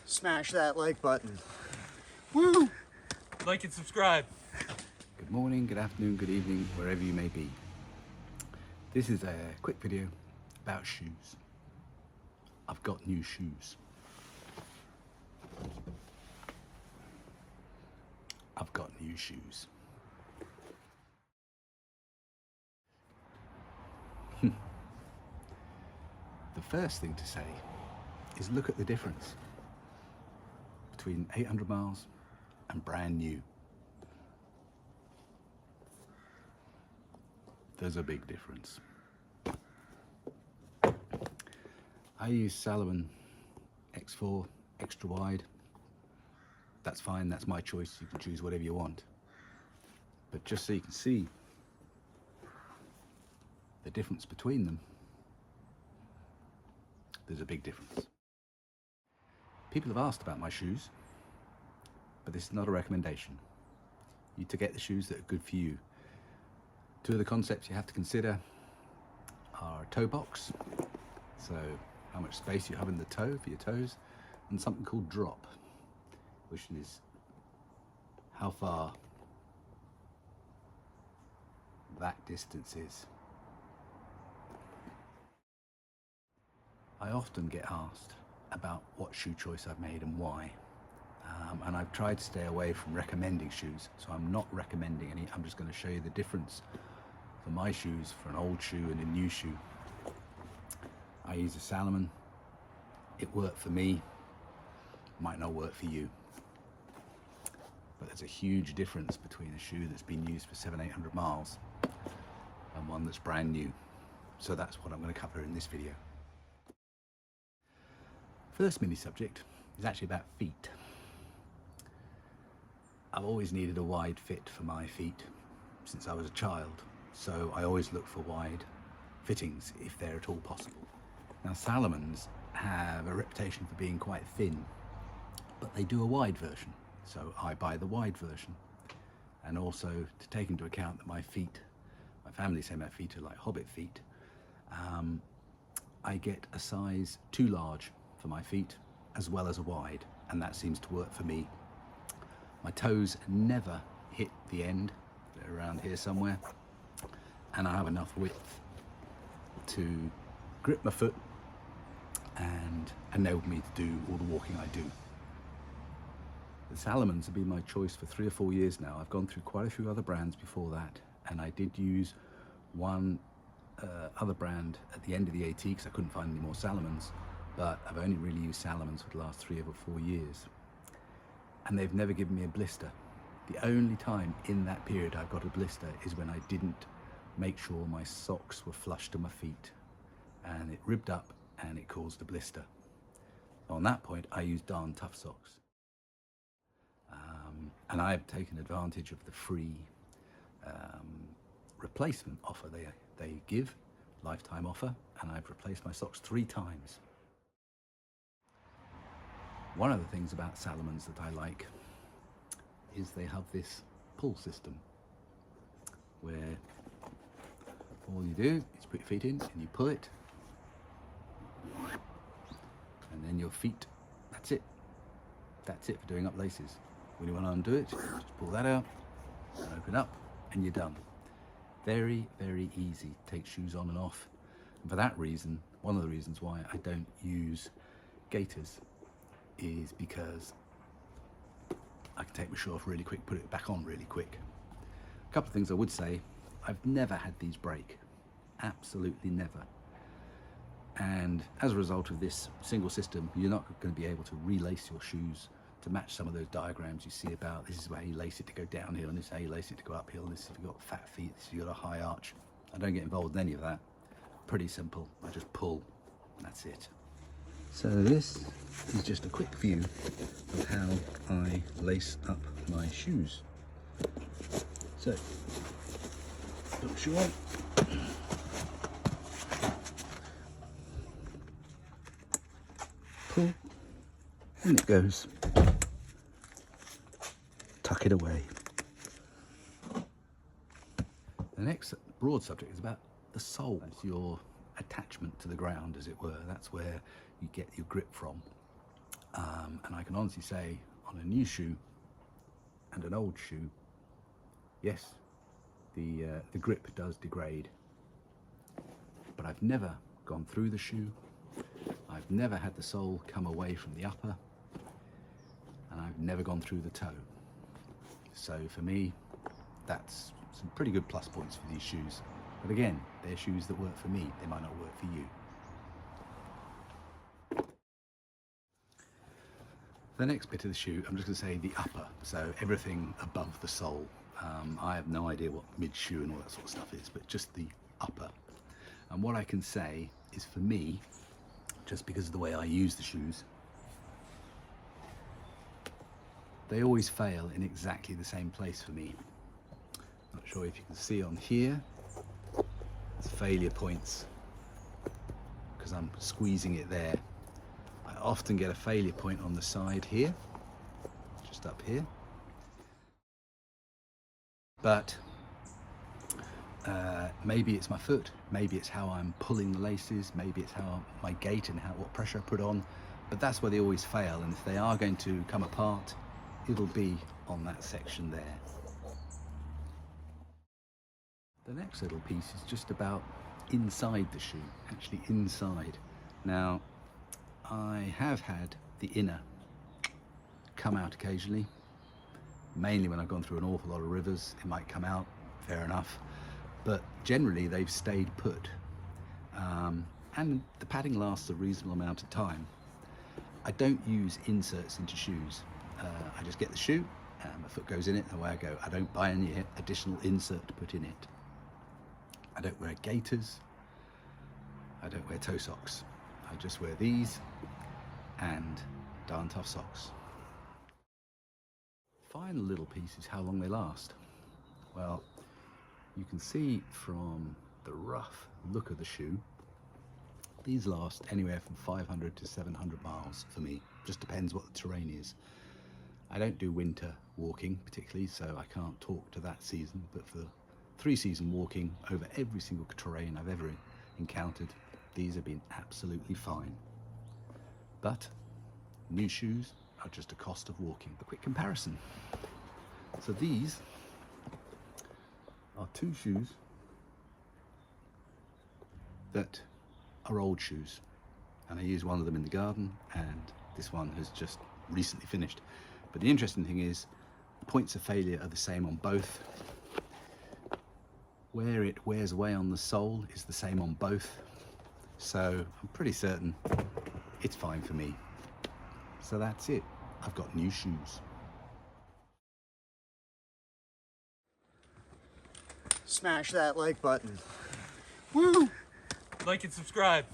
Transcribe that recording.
smash that like button. Woo! Like and subscribe. Good morning, good afternoon, good evening, wherever you may be. This is a quick video about shoes. I've got new shoes. I've got new shoes. The first thing to say is look at the difference between 800 miles and brand new. There's a big difference. I use Salomon X4 extra wide. That's fine, that's my choice. You can choose whatever you want. But just so you can see the difference between them, there's a big difference. People have asked about my shoes, but this is not a recommendation. You need to get the shoes that are good for you. Two of the concepts you have to consider are a toe box, so how much space you have in the toe for your toes, and something called drop, which is how far that distance is. I often get asked about what shoe choice I've made and why. And I've tried to stay away from recommending shoes, so I'm not recommending any. I'm just going to show you the difference for my shoes, for an old shoe and a new shoe. I use a Salomon. It worked for me, might not work for you. But there's a huge difference between a shoe that's been used for 700-800 miles and one that's brand new. So that's what I'm going to cover in this video. First mini subject is actually about feet. I've always needed a wide fit for my feet since I was a child, so I always look for wide fittings if they're at all possible. Now Salomons have a reputation for being quite thin, but they do a wide version, so I buy the wide version. And also to take into account that my feet, my family say my feet are like hobbit feet, I get a size too large for my feet as well as a wide, and that seems to work for me. My toes never hit the end, they're around here somewhere, and I have enough width to grip my foot and enable me to do all the walking I do. The Salomons have been my choice for 3 or 4 years now. I've gone through quite a few other brands before that, and I did use one other brand at the end of the AT because I couldn't find any more Salomons, but I've only really used Salomons for the last 3 or 4 years, and they've never given me a blister. The only time in that period I got a blister is when I didn't make sure my socks were flush to my feet, and it ribbed up and it caused a blister. On that point I used darn tough socks, and I've taken advantage of the free replacement offer they give, lifetime offer, and I've replaced my socks 3 times. One of the things about Salomons that I like is they have this pull system where all you do is put your feet in and you pull it, and then your feet, that's it for doing up laces. When you want to undo it, just pull that out and open up and you're done. Very, very easy to take shoes on and off, and for that reason, one of the reasons why I don't use gaiters is because I can take my shoe off really quick, put it back on really quick. A couple of things I would say: I've never had these break, absolutely never. And as a result of this single system, you're not going to be able to relace your shoes to match some of those diagrams you see about this is how you lace it to go downhill, and this is how you lace it to go uphill, and this is if you've got fat feet, this is if you've got a high arch. I don't get involved in any of that. Pretty simple. I just pull, and that's it. So this is just a quick view of how I lace up my shoes. So, put the shoe on. Pull, and it goes. Tuck it away. The next broad subject is about the sole. It's your attachment to the ground, as it were. That's where you get your grip from. And I can honestly say on a new shoe and an old shoe, yes, the grip does degrade, but I've never gone through the shoe, I've never had the sole come away from the upper, and I've never gone through the toe. So for me, that's some pretty good plus points for these shoes. But again, they're shoes that work for me, they might not work for you. The next bit of the shoe, I'm just going to say the upper, so everything above the sole. I have no idea what mid-shoe and all that sort of stuff is, but just the upper. And what I can say is, for me, just because of the way I use the shoes, they always fail in exactly the same place for me. Not sure if you can see on here, there's failure points because I'm squeezing it there. I often get a failure point on the side here, just up here. But maybe it's my foot, maybe it's how I'm pulling the laces, maybe it's how my gait and what pressure I put on, but that's where they always fail, and if they are going to come apart, it'll be on that section there. The next little piece is just about inside the shoe, actually inside. Now, I have had the inner come out occasionally, mainly when I've gone through an awful lot of rivers. It might come out, fair enough, but generally they've stayed put, and the padding lasts a reasonable amount of time. I don't use inserts into shoes. I just get the shoe and my foot goes in it, and away I go. I don't buy any additional insert to put in it. I don't wear gaiters, I don't wear toe socks. I just wear these and darn tough socks. Final little piece is how long they last. Well, you can see from the rough look of the shoe, these last anywhere from 500 to 700 miles for me. Just depends what the terrain is. I don't do winter walking particularly, so I can't talk to that season, but for 3-season walking over every single terrain I've ever encountered, these have been absolutely fine. But new shoes are just a cost of walking. A quick comparison. So these are 2 shoes that are old shoes, and I use one of them in the garden, and this one has just recently finished. But the interesting thing is, the points of failure are the same on both. Where it wears away on the sole is the same on both. So I'm pretty certain it's fine for me. So that's it. I've got new shoes. Smash that like button. Woo! Like and subscribe.